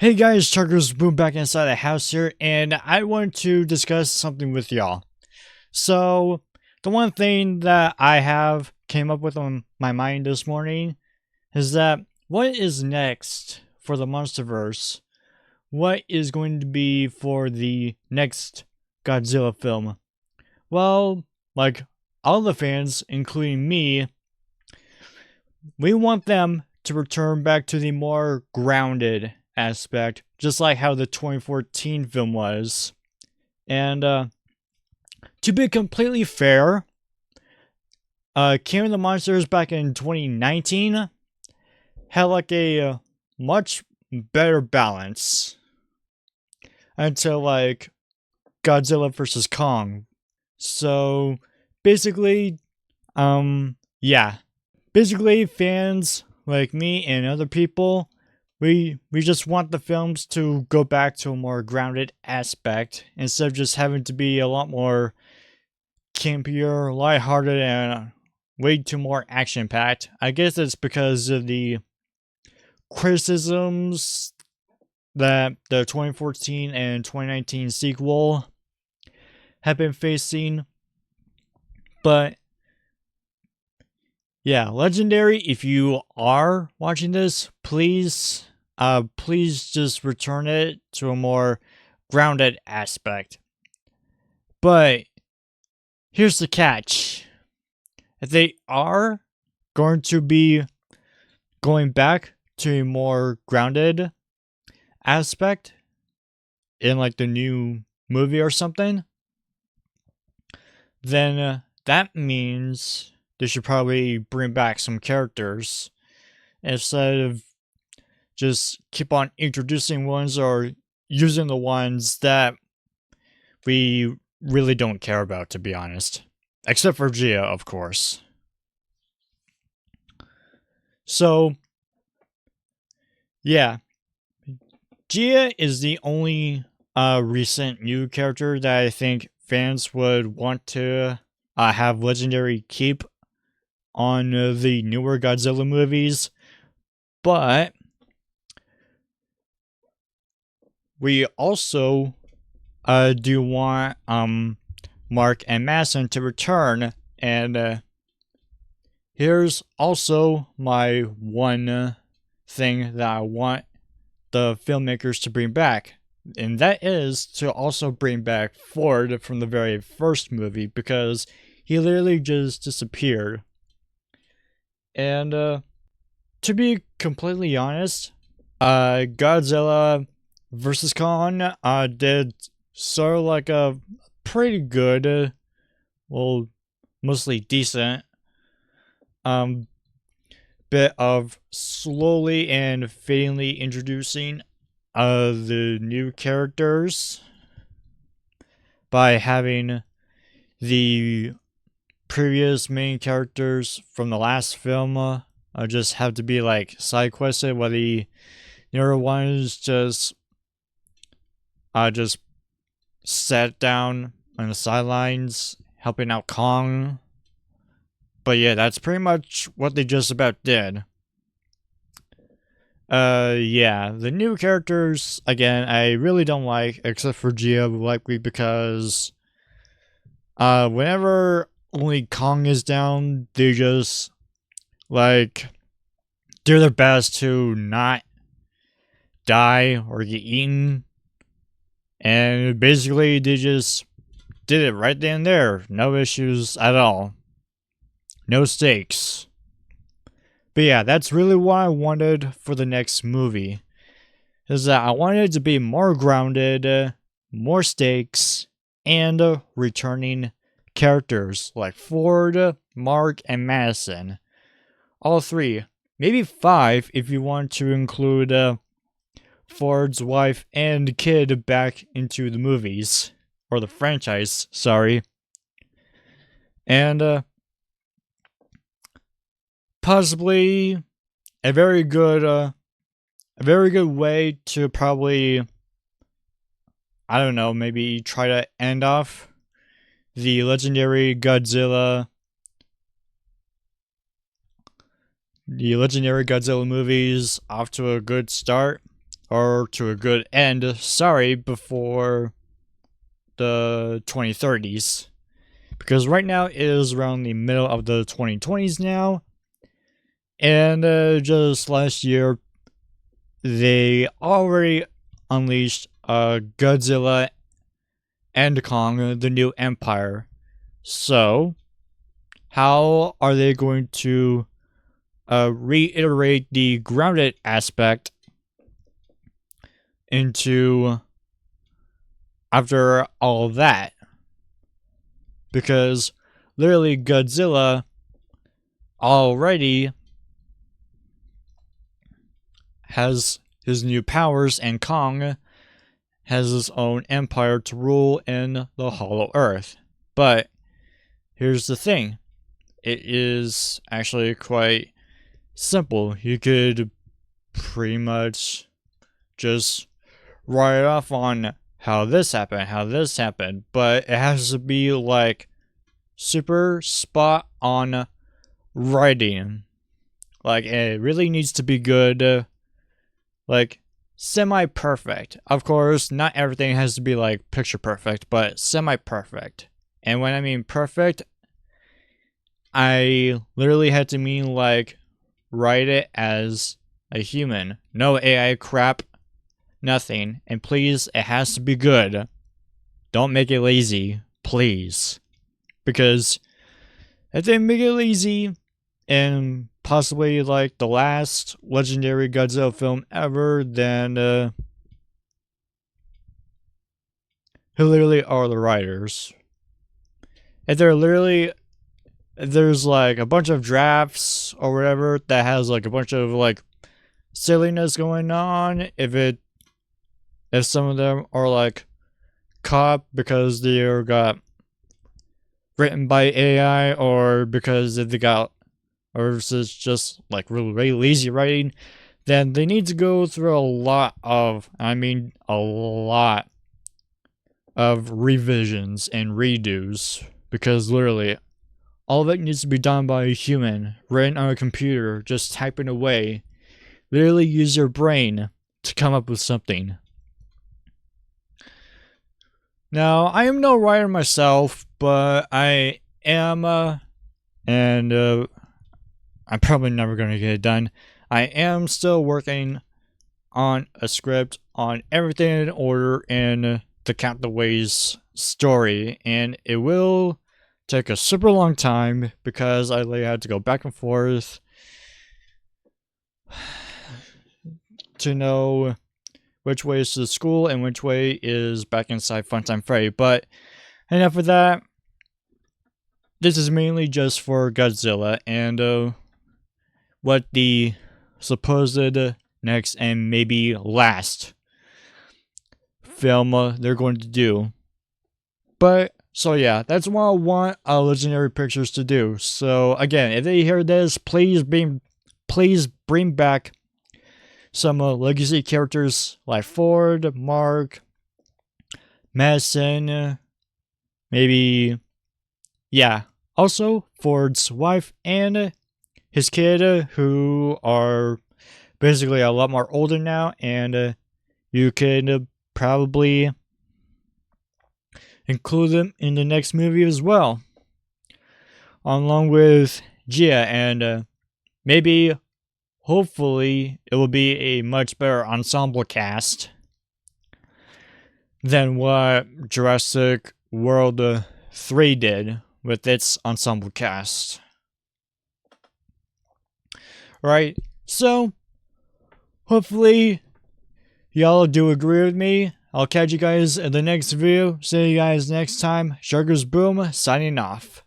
Hey guys, Chuckers Boom back inside the house here, and I want to discuss something with y'all. So, the one thing that I have came up with on my mind this morning is that what is next for the Monsterverse? What is going to be for the next Godzilla film? Well, like all the fans, including me, we want them to return back to the more grounded aspect, just like how the 2014 film was. And to be completely fair, King of the Monsters back in 2019 had like a much better balance until like Godzilla vs. Kong. So basically, yeah. Basically, fans like me and other people, we just want the films to go back to a more grounded aspect instead of just having to be a lot more campier, lighthearted, and way too more action-packed. I guess it's because of the criticisms that the 2014 and 2019 sequel have been facing. But yeah, Legendary, if you are watching this, please just return it to a more grounded aspect. But here's the catch. If they are going to be going back to a more grounded aspect in like the new movie or something, then that means they should probably bring back some characters instead of just keep on introducing ones or using the ones that we really don't care about, to be honest. Except for Gia, of course. So, yeah. Gia is the only recent new character that I think fans would want to have Legendary keep on the newer Godzilla movies, but we also do want Mark and Madsen to return, and here's also my one thing that I want the filmmakers to bring back, and that is to also bring back Ford from the very first movie, because he literally just disappeared. And to be completely honest, Godzilla vs. Kong did sort of like a pretty good, well, mostly decent, bit of slowly and fadingly introducing the new characters by having the previous main characters from the last film just have to be like side quested, while the newer ones just sat down on the sidelines helping out Kong. But yeah, that's pretty much what they just about did. Yeah, the new characters, again, I really don't like, except for Gia, likely because whenever only Kong is down, they just like do their best to not die or get eaten, and basically they just did it right then and there. No issues at all. No stakes. But yeah, that's really what I wanted for the next movie. Is that I wanted it to be more grounded, more stakes, and returning characters like Ford, Mark, and Madsen. All three. Maybe 5 if you want to include Ford's wife and kid back into the movies. Or the franchise, sorry. And possibly a very good way to probably, I don't know, maybe try to end off the legendary Godzilla movies off to a good start, or to a good end, sorry, before the 2030s. Because right now it is around the middle of the 2020s now. And just last year, they already unleashed Godzilla and Kong, the new empire. So, how are they going to reiterate the grounded aspect into after all that? Because literally Godzilla already has his new powers, and Kong has his own empire to rule in the Hollow Earth. But here's the thing. It is actually quite simple. You could pretty much just write off on how this happened, but it has to be like super spot on writing. Like, it really needs to be good, like semi-perfect. Of course, not everything has to be like picture perfect, but semi-perfect. And when I mean perfect, I literally had to mean like write it as a human. No AI crap, nothing. And please, it has to be good. Don't make it lazy, please. Because if they make it lazy, and possibly like the last legendary Godzilla film ever, then who literally are the writers? If they're literally, there's like a bunch of drafts or whatever that has like a bunch of like silliness going on, if some of them are like caught because they got written by AI, or because if they got, or if it's just like really lazy writing, then they need to go through a lot of revisions and redos, because literally all of it needs to be done by a human, written on a computer, just typing away. Literally use your brain to come up with something. Now, I am no writer myself, but I am, and I'm probably never going to get it done. I am still working on a script on Everything in Order in the Count the Ways story, and it will take a super long time because I had to go back and forth to know which way is to school and which way is back inside Funtime Freddy. But enough of that. This is mainly just for Godzilla and what the supposed next and maybe last film they're going to do. But so yeah, that's what I want Legendary Pictures to do. So again, if they hear this, please bring back some legacy characters like Ford, Mark, Madison, maybe, yeah. Also, Ford's wife and his kid, who are basically a lot more older now, and you could probably include them in the next movie as well, along with Gia, and maybe, hopefully, it will be a much better ensemble cast than what Jurassic World 3 did with its ensemble cast. Right, so hopefully y'all do agree with me. I'll catch you guys in the next video. See you guys next time. Sharkers Boom, signing off.